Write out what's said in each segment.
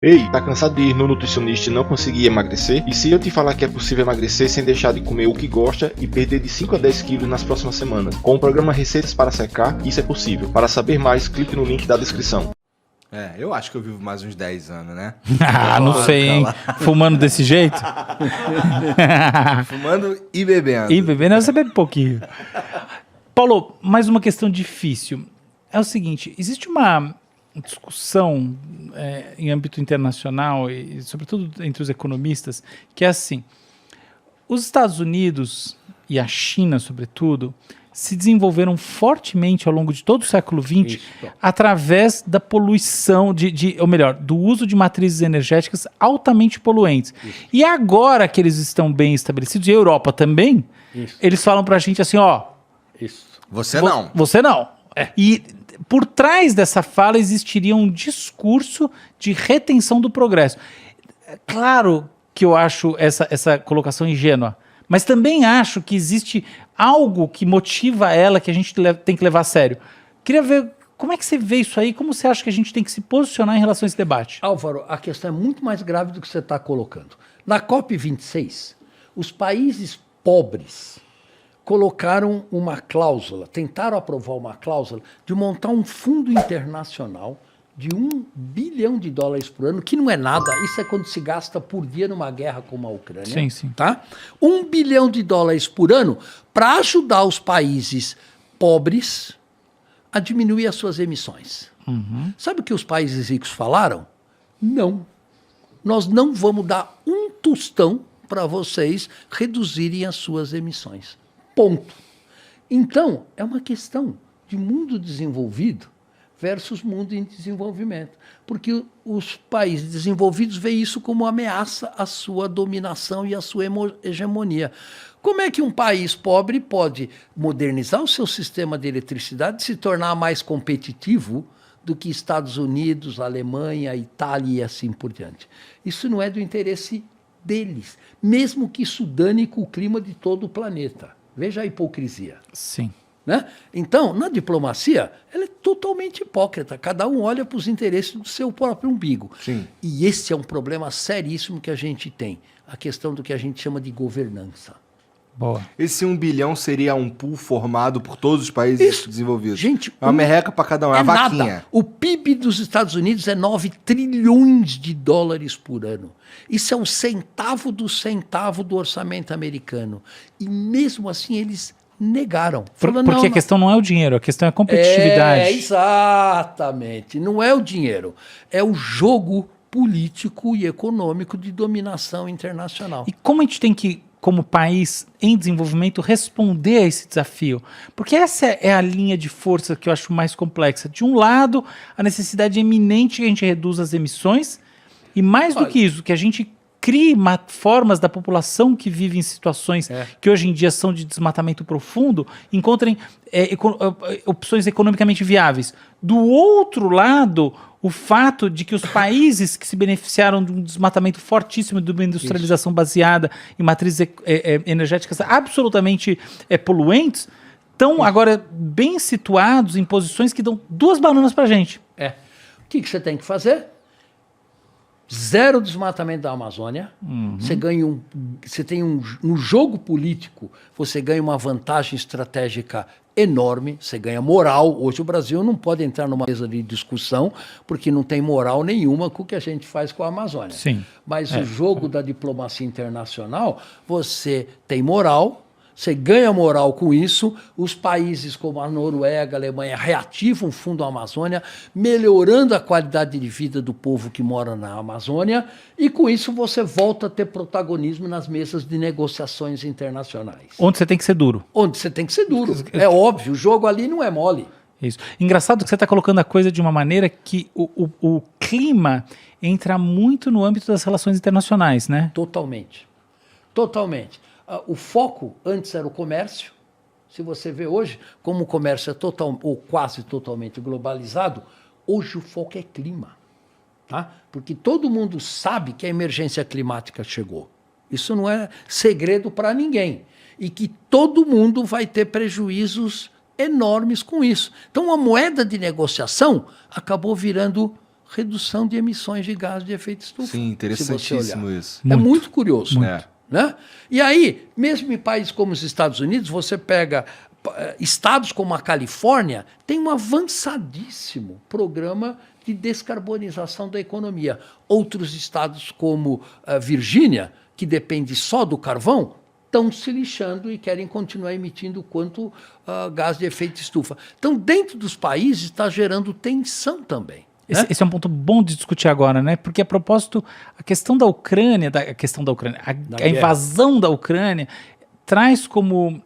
Ei, tá cansado de ir no nutricionista e não conseguir emagrecer? E se eu te falar que é possível emagrecer sem deixar de comer o que gosta e perder de 5 a 10 quilos nas próximas semanas? Com o programa Receitas para Secar, isso é possível. Para saber mais, clique no link da descrição. Eu acho que eu vivo mais uns 10 anos, né? Não sei, hein? Fumando desse jeito? Fumando e bebendo. E bebendo, você bebe pouquinho. Paulo, mais uma questão difícil. É o seguinte, existe uma discussão em âmbito internacional, e sobretudo entre os economistas, que é assim, os Estados Unidos e a China, sobretudo, se desenvolveram fortemente ao longo de todo o século XX através da poluição, ou melhor, do uso de matrizes energéticas altamente poluentes. Isso. E agora que eles estão bem estabelecidos, e a Europa também, eles falam pra gente assim, Você não. Você não. E por trás dessa fala existiria um discurso de retenção do progresso. Claro que eu acho essa colocação ingênua, mas também acho que existe algo que motiva ela que a gente tem que levar a sério. Queria ver como é que você vê isso aí, como você acha que a gente tem que se posicionar em relação a esse debate? Álvaro, a questão é muito mais grave do que você está colocando. Na COP26, os países pobres colocaram uma cláusula, tentaram aprovar uma cláusula de montar um fundo internacional de $1 bilhão por ano, que não é nada, isso é quando se gasta por dia numa guerra como a Ucrânia. Sim, sim. Tá? $1 bilhão por ano para ajudar os países pobres a diminuir as suas emissões. Uhum. Sabe o que os países ricos falaram? Não. Nós não vamos dar um tostão para vocês reduzirem as suas emissões. Ponto. Então, é uma questão de mundo desenvolvido versus mundo em desenvolvimento. Porque os países desenvolvidos veem isso como ameaça à sua dominação e à sua hegemonia. Como é que um país pobre pode modernizar o seu sistema de eletricidade e se tornar mais competitivo do que Estados Unidos, Alemanha, Itália e assim por diante? Isso não é do interesse deles, mesmo que isso dane com o clima de todo o planeta. Veja a hipocrisia. Sim. Né? Então, na diplomacia, ela é totalmente hipócrita. Cada um olha para os interesses do seu próprio umbigo. Sim. E esse é um problema seríssimo que a gente tem. A questão do que a gente chama de governança. Boa. Esse 1 bilhão seria um pool formado por todos os países desenvolvidos. Gente, uma merreca para cada um, é uma vaquinha. Nada. O PIB dos Estados Unidos é $9 trilhões por ano. Isso é um centavo do orçamento americano. E mesmo assim eles negaram. Porque a questão não é o dinheiro, a questão é a competitividade. Exatamente. Não é o dinheiro. É o jogo político e econômico de dominação internacional. E como a gente tem que, como país em desenvolvimento, responder a esse desafio? Porque essa é a linha de força que eu acho mais complexa. De um lado, a necessidade eminente que a gente reduza as emissões, e mais do que isso, que a gente crie formas da população que vive em situações que hoje em dia são de desmatamento profundo, encontrem opções economicamente viáveis. Do outro lado, o fato de que os países que se beneficiaram de um desmatamento fortíssimo, de uma industrialização baseada em matrizes energéticas absolutamente poluentes, estão agora bem situados em posições que dão 2 bananas para a gente. O que você tem que fazer? Zero desmatamento da Amazônia. Você ganha no jogo político, você ganha uma vantagem estratégica enorme, você ganha moral. Hoje o Brasil não pode entrar numa mesa de discussão porque não tem moral nenhuma com o que a gente faz com a Amazônia. Sim. Mas o jogo da diplomacia internacional, você tem moral, você ganha moral com isso. Os países como a Noruega, a Alemanha reativam o Fundo Amazônia, melhorando a qualidade de vida do povo que mora na Amazônia, e com isso você volta a ter protagonismo nas mesas de negociações internacionais. Onde você tem que ser duro. Onde você tem que ser duro. É óbvio, o jogo ali não é mole. Isso. Engraçado que você está colocando a coisa de uma maneira que o clima entra muito no âmbito das relações internacionais, né? Totalmente. Totalmente. O foco antes era o comércio. Se você vê hoje, como o comércio é total ou quase totalmente globalizado, hoje o foco é clima. Tá? Porque todo mundo sabe que a emergência climática chegou. Isso não é segredo para ninguém. E que todo mundo vai ter prejuízos enormes com isso. Então a moeda de negociação acabou virando redução de emissões de gás de efeito estufa. Sim, interessantíssimo se você olhar. isso. É muito curioso. É. Né? E aí, mesmo em países como os Estados Unidos, você pega estados como a Califórnia, tem um avançadíssimo programa de descarbonização da economia. Outros estados como a Virgínia, que depende só do carvão, estão se lixando e querem continuar emitindo quanto gás de efeito estufa. Então, dentro dos países, está gerando tensão também. Esse é um ponto bom de discutir agora, né? Porque, a propósito, a questão da Ucrânia, a invasão da Ucrânia traz como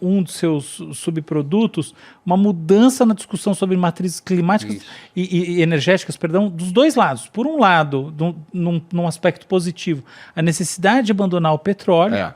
um dos seus subprodutos uma mudança na discussão sobre matrizes climáticas e energéticas, dos dois lados. Por um lado, num aspecto positivo, a necessidade de abandonar o petróleo,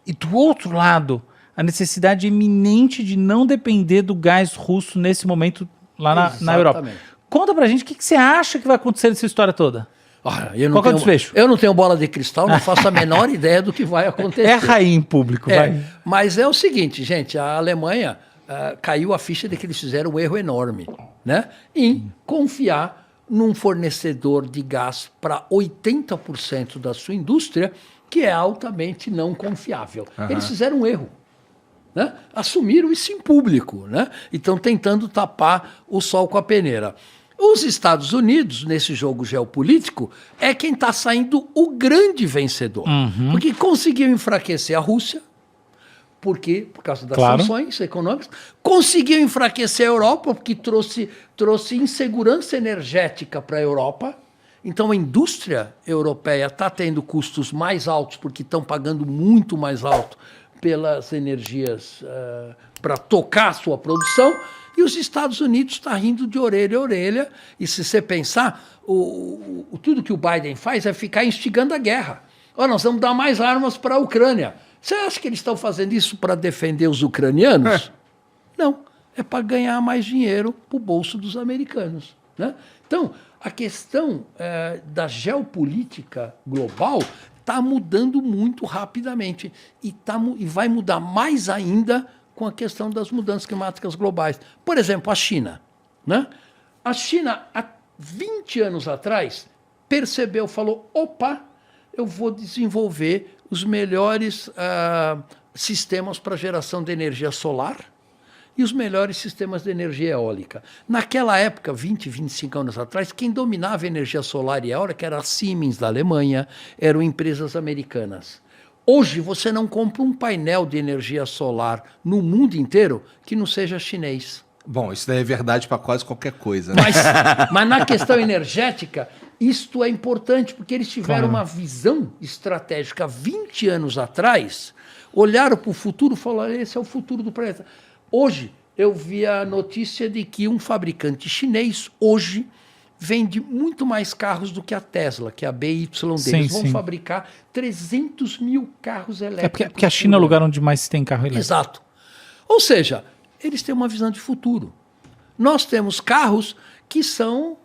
e do outro lado, a necessidade iminente de não depender do gás russo nesse momento lá na Europa. Conta pra gente o que você acha que vai acontecer nessa história toda. Qual é o desfecho? Eu não tenho bola de cristal, não faço a menor ideia do que vai acontecer. Erra aí em público, vai. Mas é o seguinte, gente, a Alemanha caiu a ficha de que eles fizeram um erro enorme, né? Em confiar num fornecedor de gás para 80% da sua indústria, que é altamente não confiável. Eles fizeram um erro. Né? Assumiram isso em público, né? E estão tentando tapar o sol com a peneira. Os Estados Unidos, nesse jogo geopolítico, é quem está saindo o grande vencedor. Porque conseguiu enfraquecer a Rússia, por causa das sanções econômicas, conseguiu enfraquecer a Europa, porque trouxe insegurança energética para a Europa. Então a indústria europeia está tendo custos mais altos, porque estão pagando muito mais alto pelas energias para tocar a sua produção, e os Estados Unidos estão rindo de orelha a orelha, e se você pensar, tudo que o Biden faz é ficar instigando a guerra. Nós vamos dar mais armas para a Ucrânia. Você acha que eles estão fazendo isso para defender os ucranianos? Não, é para ganhar mais dinheiro para o bolso dos americanos. Né? Então, a questão da geopolítica global está mudando muito rapidamente e vai mudar mais ainda com a questão das mudanças climáticas globais. Por exemplo, a China. Né? A China, há 20 anos atrás, falou, opa, eu vou desenvolver os melhores sistemas para geração de energia solar e os melhores sistemas de energia eólica. Naquela época, 20, 25 anos atrás, quem dominava a energia solar e eólica era a Siemens da Alemanha, eram empresas americanas. Hoje, você não compra um painel de energia solar no mundo inteiro que não seja chinês. Bom, isso daí é verdade para quase qualquer coisa. Né? Mas na questão energética, isto é importante, porque eles tiveram uma visão estratégica 20 anos atrás, olharam para o futuro e falaram, esse é o futuro do planeta. Hoje, eu vi a notícia de que um fabricante chinês, hoje, vende muito mais carros do que a Tesla, que é a BYD. Eles vão fabricar 300 mil carros elétricos. Porque a China é o lugar onde mais se tem carro elétrico. Exato. Ou seja, eles têm uma visão de futuro. Nós temos carros que são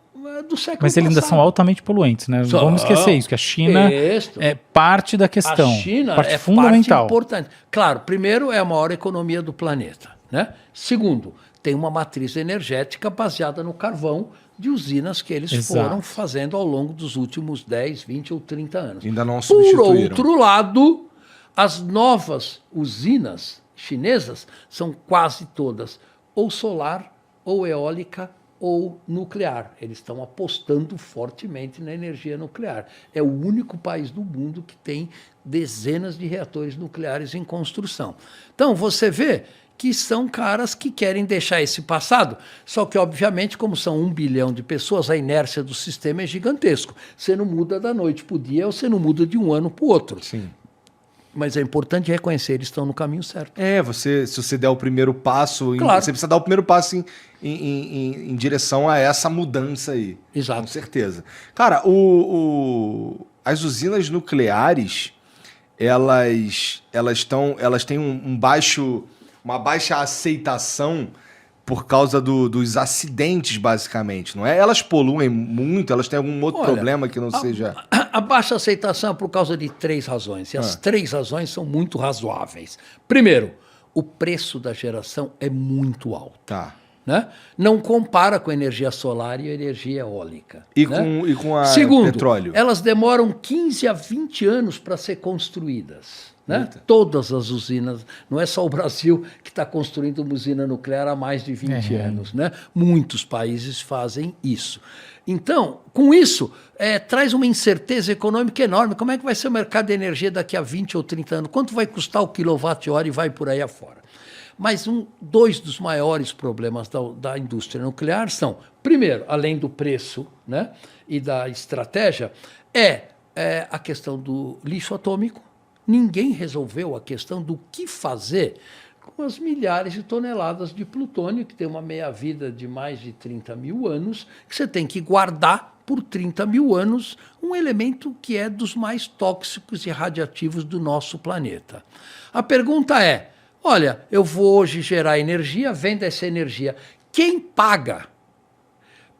do século Mas eles ainda são altamente poluentes, né? Vamos esquecer isso, que a China é parte da questão. A China parte é fundamental. parte importante. Claro, primeiro, é a maior economia do planeta. Né? Segundo, tem uma matriz energética baseada no carvão de usinas que eles foram fazendo ao longo dos últimos 10, 20 ou 30 anos. Ainda não substituíram. Por outro lado, as novas usinas chinesas são quase todas ou solar, ou eólica, ou nuclear. Eles estão apostando fortemente na energia nuclear. É o único país do mundo que tem dezenas de reatores nucleares em construção. Então, você vê que são caras que querem deixar esse passado, só que, obviamente, como são 1 bilhão de pessoas, a inércia do sistema é gigantesco. Você não muda da noite para o dia, ou você não muda de um ano para o outro. Sim. Mas é importante reconhecer, eles estão no caminho certo. Se você der o primeiro passo, claro. Você precisa dar o primeiro passo em direção a essa mudança aí. Exato. Com certeza. Cara, as usinas nucleares, elas têm uma baixa aceitação por causa dos acidentes, basicamente, não é? Elas poluem muito, elas têm algum outro problema que não seja... A baixa aceitação é por causa de 3 razões, e as 3 razões são muito razoáveis. Primeiro, o preço da geração é muito alto. Tá. né? Não compara com a energia solar e a energia eólica. E, né? com a Segundo, petróleo? elas demoram 15 a 20 anos para ser construídas. Né? Eita. Todas as usinas, não é só o Brasil que está construindo uma usina nuclear há mais de 20 anos. Né? Muitos países fazem isso. Então, com isso, traz uma incerteza econômica enorme. Como é que vai ser o mercado de energia daqui a 20 ou 30 anos? Quanto vai custar o quilowatt-hora e vai por aí afora? Mas dois dos maiores problemas da indústria nuclear são, primeiro, além do preço, né, e da estratégia, a questão do lixo atômico. Ninguém resolveu a questão do que fazer com as milhares de toneladas de plutônio, que tem uma meia-vida de mais de 30 mil anos, que você tem que guardar por 30 mil anos, um elemento que é dos mais tóxicos e radiativos do nosso planeta. A pergunta é, olha, eu vou hoje gerar energia, vendo essa energia. Quem paga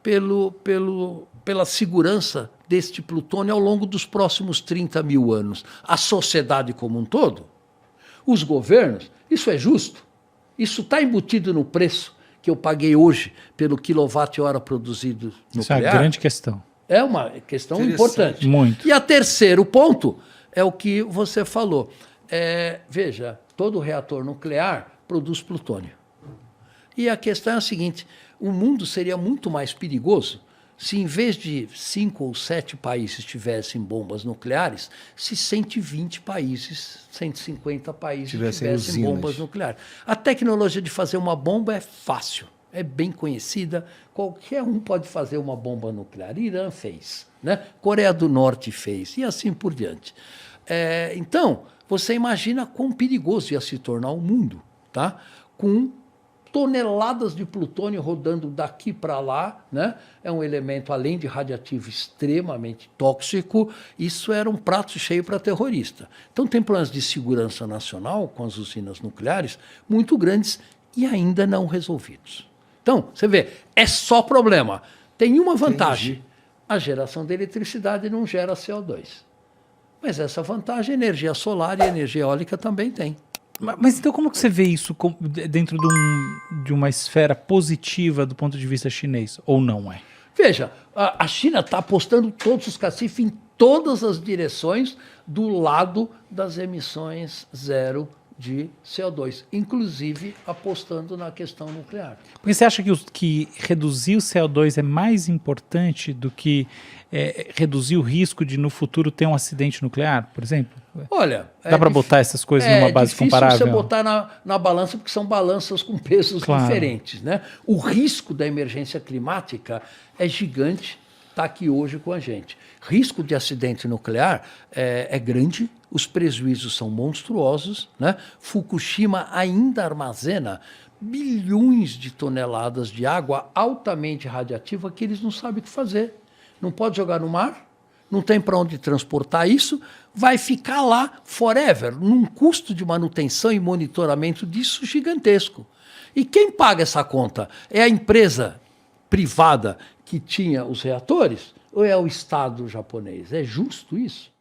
pela segurança deste plutônio ao longo dos próximos 30 mil anos? A sociedade como um todo? Os governos? Isso é justo? Isso está embutido no preço que eu paguei hoje pelo quilowatt-hora produzido nuclear? Isso é uma grande questão. É uma questão importante. Muito. E a terceiro ponto é o que você falou. Veja, todo reator nuclear produz plutônio. E a questão é a seguinte, o mundo seria muito mais perigoso se em vez de 5 ou 7 países tivessem bombas nucleares, se 120 países, 150 países tivessem bombas nucleares. A tecnologia de fazer uma bomba é fácil, é bem conhecida, qualquer um pode fazer uma bomba nuclear. Irã fez, né? Coreia do Norte fez, e assim por diante. Então, você imagina quão perigoso ia se tornar o mundo, tá? Com toneladas de plutônio rodando daqui para lá, né? É um elemento, além de radiativo, extremamente tóxico. Isso era um prato cheio para terrorista. Então, tem problemas de segurança nacional com as usinas nucleares muito grandes e ainda não resolvidos. Então, você vê, é só problema. Tem uma vantagem. Entendi. A geração de eletricidade não gera CO2. Mas essa vantagem, a energia solar e a energia eólica também tem. Mas então como que você vê isso dentro de uma esfera positiva do ponto de vista chinês? Ou não é? Veja, a China está apostando todos os cacifes em todas as direções do lado das emissões zero de CO2, inclusive apostando na questão nuclear. Porque você acha que reduzir o CO2 é mais importante do que reduzir o risco de no futuro ter um acidente nuclear, por exemplo? Olha, dá para botar essas coisas numa base comparável? É difícil você botar na balança, porque são balanças com pesos diferentes, né? O risco da emergência climática é gigante, está aqui hoje com a gente. Risco de acidente nuclear é grande, os prejuízos são monstruosos, né? Fukushima ainda armazena bilhões de toneladas de água altamente radiativa que eles não sabem o que fazer. Não pode jogar no mar, não tem para onde transportar isso, vai ficar lá forever, num custo de manutenção e monitoramento disso gigantesco. E quem paga essa conta? É a empresa privada que tinha os reatores ou é o Estado japonês? É justo isso?